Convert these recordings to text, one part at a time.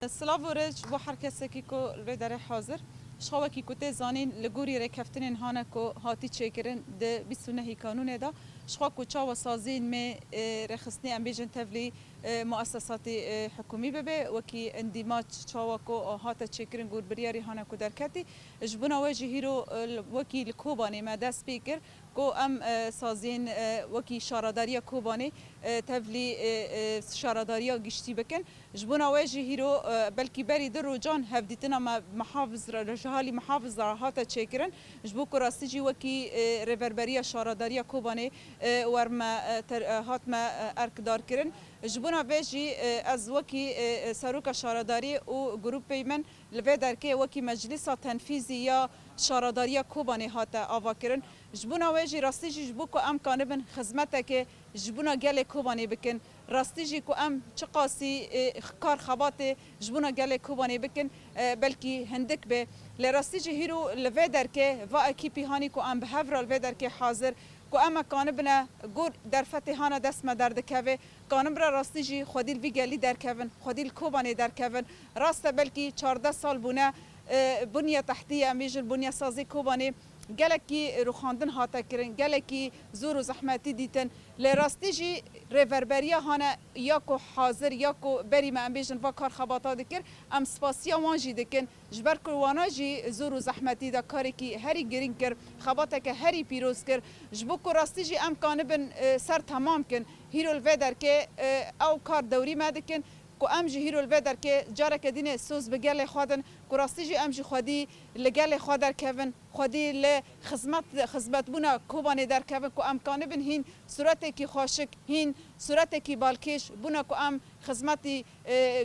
سلاو ورج بو هر کسی که رو در حاضر شخوا کی کوته زانین لگوری رکفتن هانا کو هاتی چکرن ده 29 کانون دا شخوا کوچا و سازین می رخصنی ام بیجن تفلی مؤسسات حکومی ببه وکی اندیماج چاوا کو هاتا چکرن گور بریاری هانا کو درکتی جبنا وجه هیرو وکی لکوبانی ما دست بیکر کو ام سازین وکی شارداری کوبانی تفلی شارداری گشتی بکن جبنا وجه هیرو بلکی بری در رو جان هفدیتنا ما محافظ رجالی محافظ هاتا چکرن جبو کراستیجی وکی ریوربری شارداری کوبانی ورما هات ما ارک دار کرن جبونا وجه از وکی سروک شارداری و گروپ من لوی درکه وکی مجلس تنفیزی یا شارداری کوبانی هاتا آوا کرن جبونا وجه راستیجی جبو کو ام کانبن خدمت که جبونا گل کوبانی بکن راستیجی کو ام چقاسی کار خبات جبونا گل کوبانی بکن بلکی هندک به لراستیجی هیرو لوی درکه و اکیپی هانی کو ام به هفرال لوی درکه حاضر کو اما کانبنا گور در فتحانه دست ما درد کوه کانبرا راستیجی خودیل وی گلی در کوون خودیل کوبانی در کوون راست بلکی 14 سال بونه بنیه تحتیه میجن بنیه سازی کوبانی گلکی روخاندن هاتا کرن گلکی زور و زحمتی دیتن لراستیجی ریوربریا هانا یا کو حاضر یا کو بری ما ام بیجن و کار خباتا دکر ام سپاسیا وانجی دکن جبر کروانا جی زور و زحمتی دا کاری کی هری گرین کر خباتا که هری پیروز کر جبو کو راستیجی ام کانبن سر تمام کن هیرو الویدر که او کار دوری ما دکن کو ام جی هیرو الویدر که جاره که دینه سوز بگل خودن کو راستیجی ام جی خودی لگل خودر کون خودی ل خدمت بونا کوبانی در کوون کو ام کانبن هین صورت کی خوشک هین صورت کی بالکش بونا کو ام خدمتی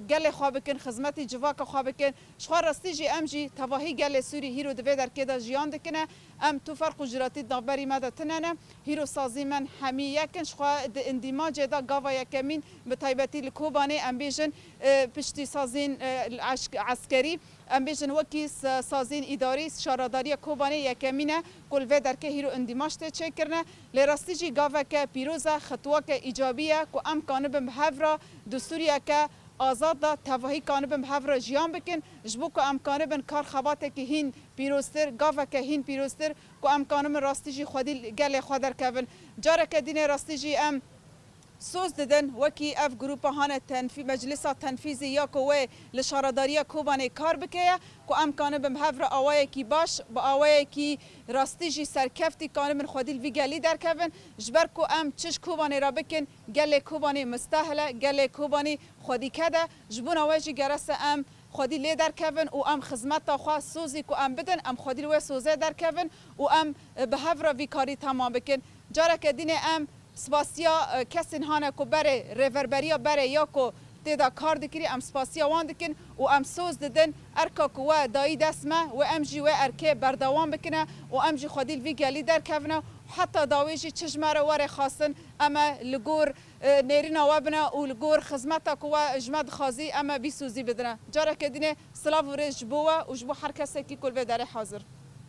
گل خواب کن خدمتی جواک خواب کن شخوار راستیجی ام جی تواهی گل سوری هیرو دوی در که دا جیان دکنه ام تو فرق جراتی دابری ماده تننه هیرو سازی من همی یکن شخوار د اندیماج دا گاوا یکمین بتایبتی لکوبانی ام بیجن پشتی سازین عسکری ام بیجن وکی سازین اداری شارداری کوبانی یکمینه کل و در که هیرو اندیماج ته چکرنه لراستیجی گاوا که پیروزه خطوه که ایجابیه کو ام کانبم هفرا دستوریه که آزاد دا تواهی کانبم هفرا جیان بکن جبو که ام کانبن کار خباته که هین پیروزتر گاوا که هین پیروزتر کو ام کانبن راستیجی خودی گل خودر کون جاره که دین راستیجی ام سوز ددن وکی اف گروپ هانه مجلس تنفیزی یا کوه لشارداری کوبانی کار بکیه کو ام کانبم هفر آوای کی باش با آوای کی راستیجی سرکفتی کانبن خودیل وی گلی در کون جبر کو ام چش کوبانی را بکن گل کوبانی مستاهله گل کوبانی خودی کده جبون آوایجی گرس ام خودی لی در کون و ام خدمت تا خواه سوزی کو ام بدن ام خودی رو سوزه در کون و ام به هفر وی کاری تمام بکن جاره که دین ام سپاسیا کسین هانه کو بره ریوربریا بره یا کو تیدا کار دکری ام سپاسیا وان دکن و ام سوز ددن ارکا کو دایی دسمه و ام جی و ارکه بردوام بکنه و ام جی خودیل وی گلی در کونه حتی داویجی چشمه ور خاصن اما لگور نیرینا وابنا و لگور خدمتا کو اجمد خازی اما بی سوزی بدنه جاره که دینه سلاو رج بوه و جبو هر کسی کی کل به داره حاضر